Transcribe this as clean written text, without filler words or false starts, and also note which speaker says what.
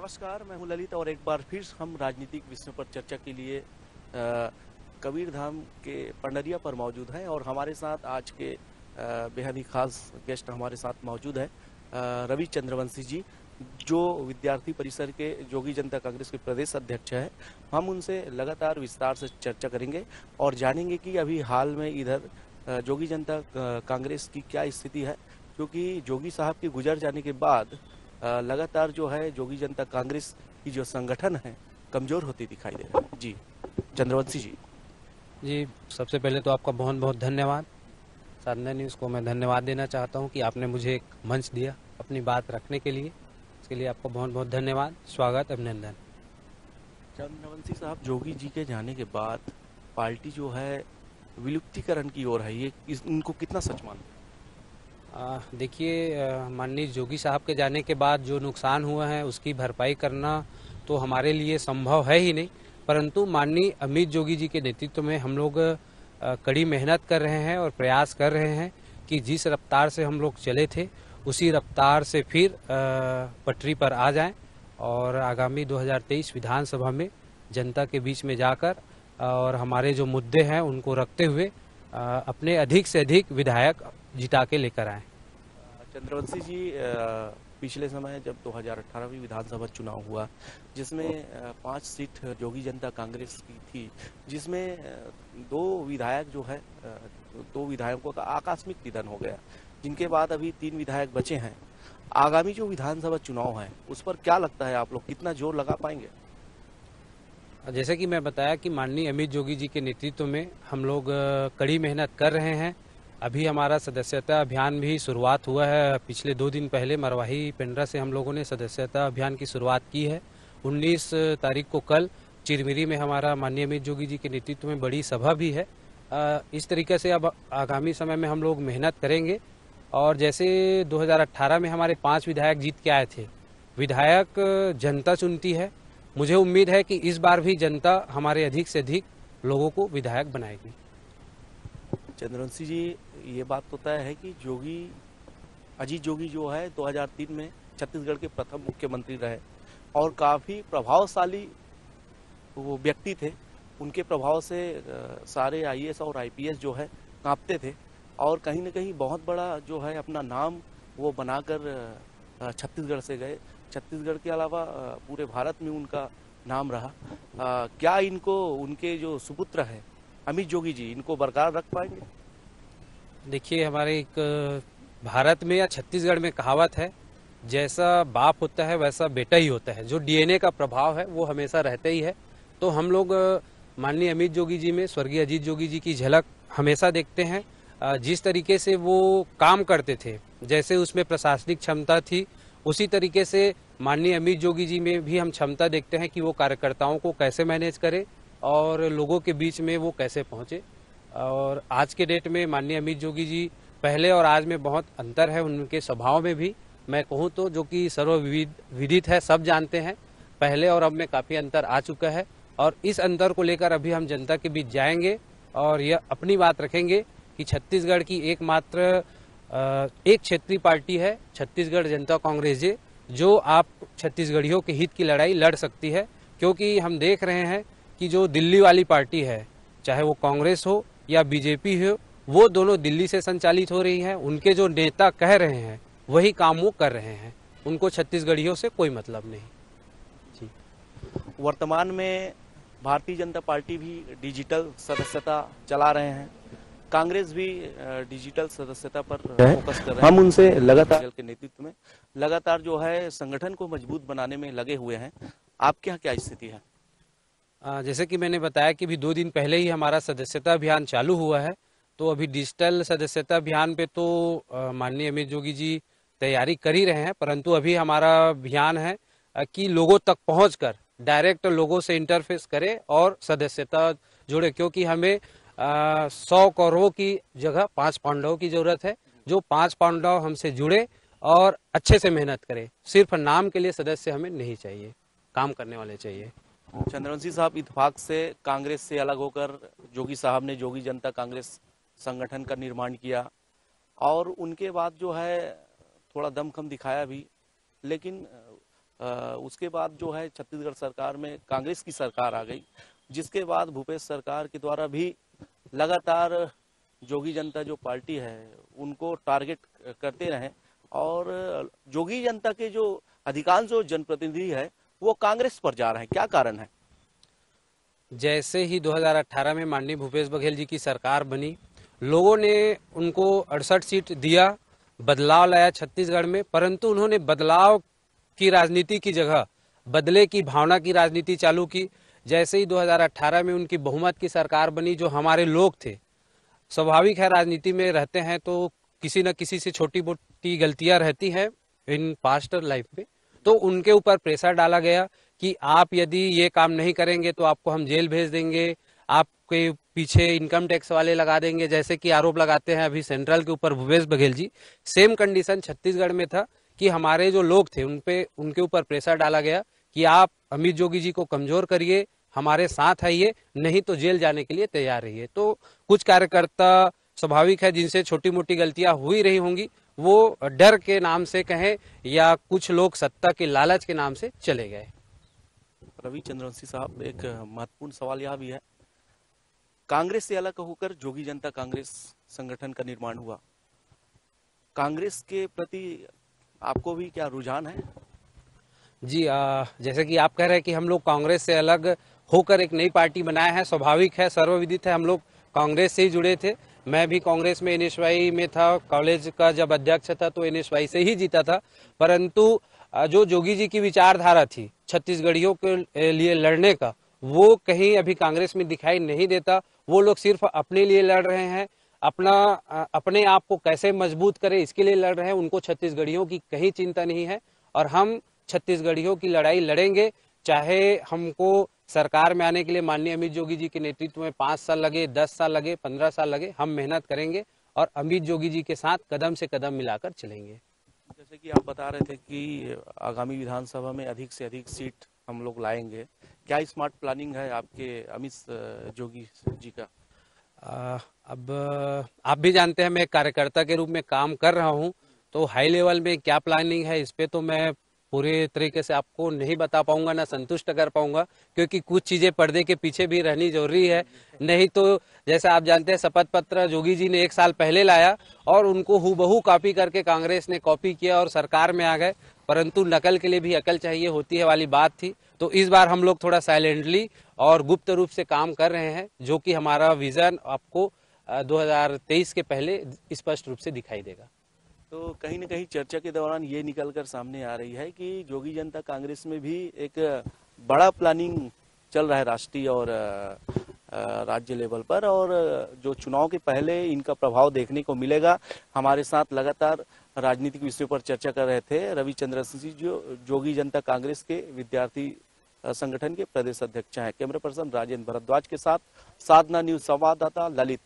Speaker 1: नमस्कार, मैं हूं ललित और एक बार फिर हम राजनीतिक विषयों पर चर्चा के लिए कबीरधाम के पंडरिया पर मौजूद हैं और हमारे साथ आज के बेहद ही खास गेस्ट हमारे साथ मौजूद हैं रवि चंद्रवंशी जी, जो विद्यार्थी परिषद के जोगी जनता कांग्रेस के प्रदेश अध्यक्ष हैं। हम उनसे लगातार विस्तार से चर्चा करेंगे और जानेंगे कि अभी हाल में इधर जोगी जनता कांग्रेस की क्या स्थिति है, क्योंकि जोगी साहब के गुजर जाने के बाद लगातार जो है जोगी जनता कांग्रेस की जो संगठन है कमजोर होती दिखाई दे रहा है। जी चंद्रवंशी जी।
Speaker 2: जी, सबसे पहले तो आपका बहुत बहुत धन्यवाद। साधना न्यूज़ को मैं धन्यवाद देना चाहता हूं कि आपने मुझे एक मंच दिया अपनी बात रखने के लिए। इसके लिए आपको बहुत बहुत धन्यवाद, स्वागत, अभिनंदन।
Speaker 1: चंद्रवंशी साहब, जोगी जी के जाने के बाद पार्टी जो है विलुप्तीकरण की ओर है, ये इनको कितना सच मानते हैं?
Speaker 2: देखिए, माननीय जोगी साहब के जाने के बाद जो नुकसान हुआ है उसकी भरपाई करना तो हमारे लिए संभव है ही नहीं, परंतु माननीय अमित जोगी जी के नेतृत्व में हम लोग कड़ी मेहनत कर रहे हैं और प्रयास कर रहे हैं कि जिस रफ्तार से हम लोग चले थे उसी रफ्तार से फिर पटरी पर आ जाएं और आगामी 2023 विधानसभा में जनता के बीच में जाकर और हमारे जो मुद्दे हैं उनको रखते हुए अपने अधिक से अधिक विधायक जिता के लेकर आए।
Speaker 1: चंद्रवंशी जी, पिछले समय जब 2018 विधानसभा चुनाव हुआ, जिसमें 5 सीट जोगी जनता कांग्रेस की थी, जिसमें दो विधायक जो है, दो विधायकों का आकस्मिक निधन हो गया, जिनके बाद अभी 3 विधायक बचे हैं। आगामी जो विधानसभा चुनाव है उस पर क्या लगता है, आप लोग कितना जोर लगा पाएंगे?
Speaker 2: जैसे कि मैं बताया कि माननीय अमित जोगी जी के नेतृत्व में हम लोग कड़ी मेहनत कर रहे हैं। अभी हमारा सदस्यता अभियान भी शुरुआत हुआ है। पिछले 2 दिन पहले मरवाही पेंड्रा से हम लोगों ने सदस्यता अभियान की शुरुआत की है। 19 तारीख को कल चिरमिरी में हमारा माननीय अमित जोगी जी के नेतृत्व में बड़ी सभा भी है। इस तरीके से अब आगामी समय में हम लोग मेहनत करेंगे और जैसे 2018 में हमारे 5 विधायक जीत के आए थे, विधायक जनता चुनती है। मुझे उम्मीद है कि इस बार भी जनता हमारे अधिक से अधिक लोगों को विधायक बनाएगी।
Speaker 1: चंद्रवंशी जी, ये बात तो तय है कि अजीत जोगी जो है 2003 में छत्तीसगढ़ के प्रथम मुख्यमंत्री रहे और काफ़ी प्रभावशाली वो व्यक्ति थे। उनके प्रभाव से सारे आईएएस और आईपीएस जो है कांपते थे और कहीं न कहीं बहुत बड़ा जो है अपना नाम वो बनाकर छत्तीसगढ़ से गए। छत्तीसगढ़ के अलावा पूरे भारत में उनका नाम रहा। क्या इनको, उनके जो सुपुत्र हैं अमित जोगी जी, इनको बरकरार रख पाएंगे?
Speaker 2: देखिए, हमारे एक भारत में या छत्तीसगढ़ में कहावत है, जैसा बाप होता है वैसा बेटा ही होता है। जो डीएनए का प्रभाव है वो हमेशा रहता ही है। तो हम लोग माननीय अमित जोगी जी में स्वर्गीय अजीत जोगी जी की झलक हमेशा देखते हैं। जिस तरीके से वो काम करते थे, जैसे उसमें प्रशासनिक क्षमता थी, उसी तरीके से माननीय अमित जोगी जी में भी हम क्षमता देखते हैं कि वो कार्यकर्ताओं को कैसे मैनेज करे और लोगों के बीच में वो कैसे पहुंचे। और आज के डेट में माननीय अमित जोगी जी पहले और आज में बहुत अंतर है उनके स्वभाव में भी। मैं कहूँ तो जो कि सर्वविदित है, सब जानते हैं, पहले और अब में काफ़ी अंतर आ चुका है और इस अंतर को लेकर अभी हम जनता के बीच जाएंगे और यह अपनी बात रखेंगे कि छत्तीसगढ़ की एकमात्र एक क्षेत्रीय पार्टी है छत्तीसगढ़ जनता कांग्रेस जी, जो आप छत्तीसगढ़ियों के हित की लड़ाई लड़ सकती है। क्योंकि हम देख रहे हैं कि जो दिल्ली वाली पार्टी है, चाहे वो कांग्रेस हो या बीजेपी हो, वो दोनों दिल्ली से संचालित हो रही हैं। उनके जो नेता कह रहे हैं वही काम वो कर रहे हैं, उनको छत्तीसगढ़ियों से कोई मतलब नहीं। जी,
Speaker 1: वर्तमान में भारतीय जनता पार्टी भी डिजिटल सदस्यता चला रहे हैं, कांग्रेस भी डिजिटल सदस्यता पर फोकस कर रहे हैं। हम उनसे लगातार के नेतृत्व में लगातार जो है संगठन को मजबूत बनाने में लगे हुए हैं। आपके यहाँ क्या स्थिति है?
Speaker 2: जैसे कि मैंने बताया कि अभी 2 दिन पहले ही हमारा सदस्यता अभियान चालू हुआ है। तो अभी डिजिटल सदस्यता अभियान पे तो माननीय अमित जोगी जी तैयारी कर ही रहे हैं, परंतु अभी हमारा अभियान है कि लोगों तक पहुंचकर डायरेक्ट लोगों से इंटरफेस करें और सदस्यता जोड़े। क्योंकि हमें 100 कौरवों की जगह 5 पांडवों की जरूरत है। जो 5 पांडव हमसे जुड़े और अच्छे से मेहनत करें। सिर्फ नाम के लिए सदस्य हमें नहीं चाहिए, काम करने वाले चाहिए।
Speaker 1: चंद्रवंशी साहब, इत्तेफाक से कांग्रेस से अलग होकर जोगी साहब ने जोगी जनता कांग्रेस संगठन का निर्माण किया और उनके बाद जो है थोड़ा दमखम दिखाया भी, लेकिन उसके बाद जो है छत्तीसगढ़ सरकार में कांग्रेस की सरकार आ गई, जिसके बाद भूपेश सरकार के द्वारा भी लगातार जोगी जनता जो पार्टी है उनको टारगेट करते रहे, और जोगी जनता के जो अधिकांश जो जनप्रतिनिधि है वो कांग्रेस पर जा रहे हैं। क्या कारण है?
Speaker 2: जैसे ही 2018 में माननीय भूपेश बघेल जी की सरकार बनी, लोगों ने उनको 68 सीट दिया, बदलाव लाया छत्तीसगढ़ में, परंतु उन्होंने बदलाव की राजनीति की जगह बदले की भावना की राजनीति चालू की। जैसे ही 2018 में उनकी बहुमत की सरकार बनी, जो हमारे लोग थे, स्वाभाविक है राजनीति में रहते हैं तो किसी न किसी से छोटी मोटी गलतियां रहती हैं इन पास्ट लाइफ में, तो उनके ऊपर प्रेशर डाला गया कि आप यदि ये काम नहीं करेंगे तो आपको हम जेल भेज देंगे, आपके पीछे इनकम टैक्स वाले लगा देंगे, जैसे कि आरोप लगाते हैं अभी सेंट्रल के ऊपर भूपेश बघेल जी। सेम कंडीशन छत्तीसगढ़ में था कि हमारे जो लोग थे उनके ऊपर प्रेशर डाला गया कि आप अमित जोगी जी को कमजोर करिए, हमारे साथ आइए, नहीं तो जेल जाने के लिए तैयार रहिए। तो कुछ कार्यकर्ता स्वाभाविक है जिनसे छोटी मोटी गलतियां हुई रही होंगी, वो डर के नाम से कहें या कुछ लोग सत्ता के लालच के नाम से चले गए।
Speaker 1: रवि चंद्रवंशी साहब, एक महत्वपूर्ण सवाल यह भी है, कांग्रेस से अलग होकर जोगी जनता कांग्रेस संगठन का निर्माण हुआ, कांग्रेस के प्रति आपको भी क्या रुझान है?
Speaker 2: जी, जैसे कि आप कह रहे हैं कि हम लोग कांग्रेस से अलग होकर एक नई पार्टी बनाए हैं, स्वाभाविक है, सर्वविदित है, हम लोग कांग्रेस से ही जुड़े थे। मैं भी कांग्रेस में एनएसवाई में था, कॉलेज का जब अध्यक्ष था तो एनएसवाई से ही जीता था। परंतु जो जोगी जी की विचारधारा थी छत्तीसगढ़ियों के लिए लड़ने का, वो कहीं अभी कांग्रेस में दिखाई नहीं देता। वो लोग सिर्फ अपने लिए लड़ रहे हैं, अपने आप को कैसे मजबूत करें इसके लिए लड़ रहे हैं, उनको छत्तीसगढ़ियों की कहीं चिंता नहीं है। और हम छत्तीसगढ़ियों की लड़ाई लड़ेंगे, चाहे हमको सरकार में आने के लिए माननीय अमित जोगी जी के नेतृत्व में 5 साल लगे, 10 साल लगे, 15 साल लगे, हम मेहनत करेंगे और अमित जोगी जी के साथ कदम से कदम मिलाकर चलेंगे।
Speaker 1: जैसे कि आप बता रहे थे कि आगामी विधानसभा में अधिक से अधिक सीट हम लोग लाएंगे, क्या स्मार्ट प्लानिंग है आपके अमित जोगी जी का?
Speaker 2: अब आप भी जानते हैं मैं एक कार्यकर्ता के रूप में काम कर रहा हूं, तो हाई लेवल में क्या प्लानिंग है इस पे तो मैं पूरे तरीके से आपको नहीं बता पाऊंगा, ना संतुष्ट कर पाऊंगा, क्योंकि कुछ चीजें पर्दे के पीछे भी रहनी जरूरी है। नहीं तो जैसा आप जानते हैं शपथ पत्र जोगी जी ने 1 साल पहले लाया और उनको हूबहू कॉपी करके कांग्रेस ने कॉपी किया और सरकार में आ गए, परंतु नकल के लिए भी अकल चाहिए होती है वाली बात थी। तो इस बार हम लोग थोड़ा साइलेंटली और गुप्त रूप से काम कर रहे हैं, जो कि हमारा विजन आपको 2023 के पहले स्पष्ट रूप से दिखाई देगा।
Speaker 1: तो कहीं न कहीं चर्चा के दौरान ये निकलकर सामने आ रही है कि जोगी जनता कांग्रेस में भी एक बड़ा प्लानिंग चल रहा है राष्ट्रीय और राज्य लेवल पर, और जो चुनाव के पहले इनका प्रभाव देखने को मिलेगा। हमारे साथ लगातार राजनीतिक विषयों पर चर्चा कर रहे थे रवि चंद्रवंशी जी, जो जोगी जनता कांग्रेस के विद्यार्थी संगठन के प्रदेश अध्यक्ष हैं। कैमरा पर्सन राजेंद्र भारद्वाज के साथ साधना न्यूज संवाददाता ललित।